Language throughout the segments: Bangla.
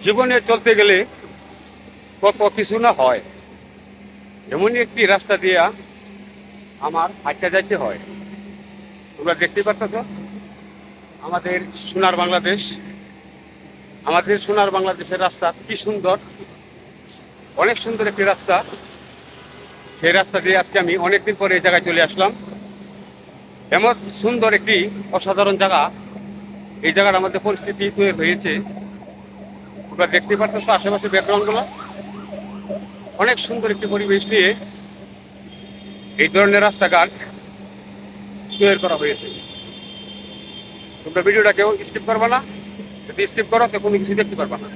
জীবনে চলতে গেলে কত কিছু না হয়, এমনই একটি রাস্তা দিয়ে আমার হাঁটতে যাইতে হয়। তোমরা দেখতে পাচ্ছ আমাদের সোনার বাংলাদেশ, আমাদের সোনার বাংলাদেশের রাস্তা কি সুন্দর, অনেক সুন্দর একটি রাস্তা। সেই রাস্তা দিয়ে আজকে আমি অনেকদিন পরে এই জায়গায় চলে আসলাম। এমন সুন্দর একটি অসাধারণ জায়গা, এই জায়গার আমাদের পরিস্থিতি তৈরি হয়েছে। তোমরা দেখতে পাচ্ছ আশেপাশে ব্যাকগ্রাউন্ডগুলো, অনেক সুন্দর একটি পরিবেশ নিয়ে এই ধরনের রাস্তাঘাট তৈরি করা হয়েছে। তোমরা ভিডিওটা কেউ স্কিপ করবে না, যদি স্কিপ করো তো কোনো কিছু দেখতে পারবে না।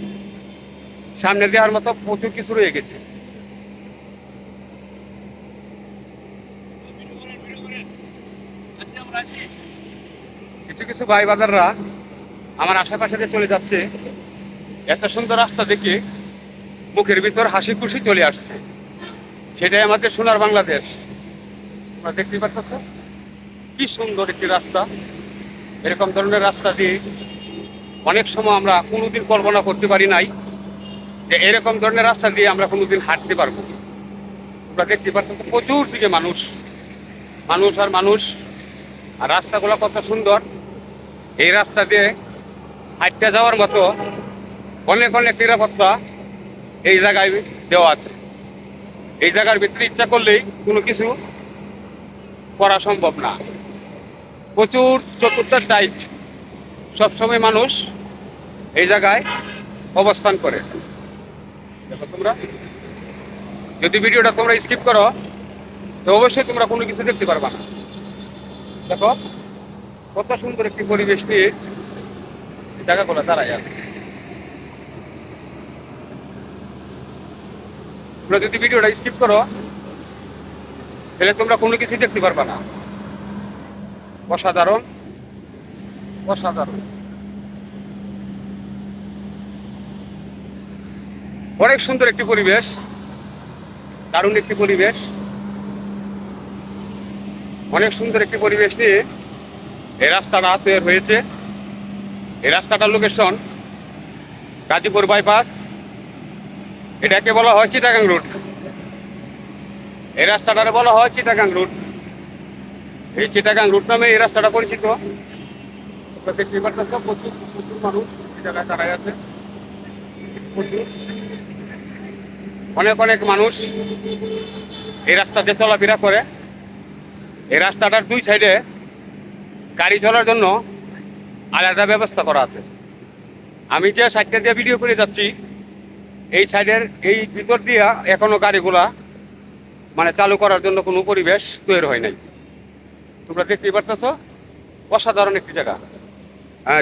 সামনে দেওয়ার মতো প্রচুর কিছু রয়ে গেছে। কিছু কিছু ভাই বাজাররা আমার আশেপাশে দিয়ে চলে যাচ্ছে, এত সুন্দর রাস্তা দেখে মুখের ভিতর হাসি খুশি চলে আসছে। সেটাই আমাদের সোনার বাংলাদেশ। তোমরা দেখতে পাচ্ছ কি সুন্দর একটি রাস্তা। এরকম ধরনের রাস্তা দিয়ে অনেক সময় আমরা কোনোদিন কল্পনা করতে পারি নাই যে এরকম ধরনের রাস্তা দিয়ে আমরা কোনোদিন হাঁটতে পারবো। তোমরা দেখতে পাচ্ছ প্রচুর দিকে মানুষ মানুষ আর মানুষ, আর রাস্তাগুলো কত সুন্দর। এই রাস্তা দিয়ে হাঁটতে যাওয়ার মতো অনেক অনেক নিরাপত্তা এই জায়গায় দেওয়া আছে। এই জায়গার ভিতরে ইচ্ছা করলেই কোনো কিছু করা সম্ভব না। প্রচুর চতুর্থ সাইড সবসময় মানুষ এই জায়গায় অবস্থান করে। দেখো তোমরা যদি ভিডিওটা তোমরা স্কিপ করো তো অবশ্যই তোমরা কোনো কিছু দেখতে পারবা না। দেখো কত সুন্দর একটি পরিবেশ নিয়ে জায়গাগুলো দাঁড়ায় আছে। তোমরা যদি ভিডিওটা স্কিপ করো তাহলে তোমরা কোনো কিছু দেখতে পারবা না। অসাধারণ অসাধারণ, অনেক সুন্দর একটি পরিবেশ, দারুণ একটি পরিবেশ, অনেক সুন্দর একটি পরিবেশ নিয়ে এই রাস্তাটা তৈরি হয়েছে। এই রাস্তাটার লোকেশন গাজীপুর বাইপাস, এটাকে বলা হয় চিটাগাং রুট। এই রাস্তাটারে বলা হয় চিটাগাং রুট। এই চিটাগাং রুট নামে এই রাস্তাটা পরিচিত। দেখতে পাচ্ছ প্রচুর প্রচুর মানুষ এই জায়গায় দাঁড়ায় আছে, প্রচুর অনেক অনেক মানুষ এই রাস্তাতে চলাফেরা করে। এই রাস্তাটার দুই সাইডে গাড়ি চলার জন্য আলাদা ব্যবস্থা করা আছে। আমি যে সাইডটা দিয়ে ভিডিও করে যাচ্ছি এই সাইডের এই ভিতর দিয়ে এখনো গাড়িগুলা মানে চালু করার জন্য কোনো পরিবেশ তৈরি হয় নাই। তোমরা দেখতেই পারতেছ অসাধারণ একটি জায়গা।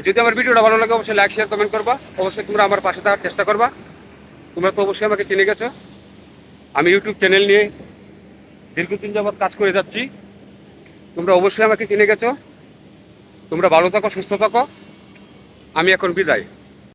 যদি আমার ভিডিওটা ভালো লাগে অবশ্যই লাইক শেয়ার কমেন্ট করবা। অবশ্যই তোমরা আমার পাশে থাকার চেষ্টা করবা। তোমরা তো অবশ্যই আমাকে চিনে গেছো, আমি ইউটিউব চ্যানেল নিয়ে দীর্ঘদিন যাবৎ কাজ করে যাচ্ছি। তোমরা অবশ্যই আমাকে চিনে গেছো। তোমরা ভালো থাকো, সুস্থ থাকো। আমি এখন বিদায়।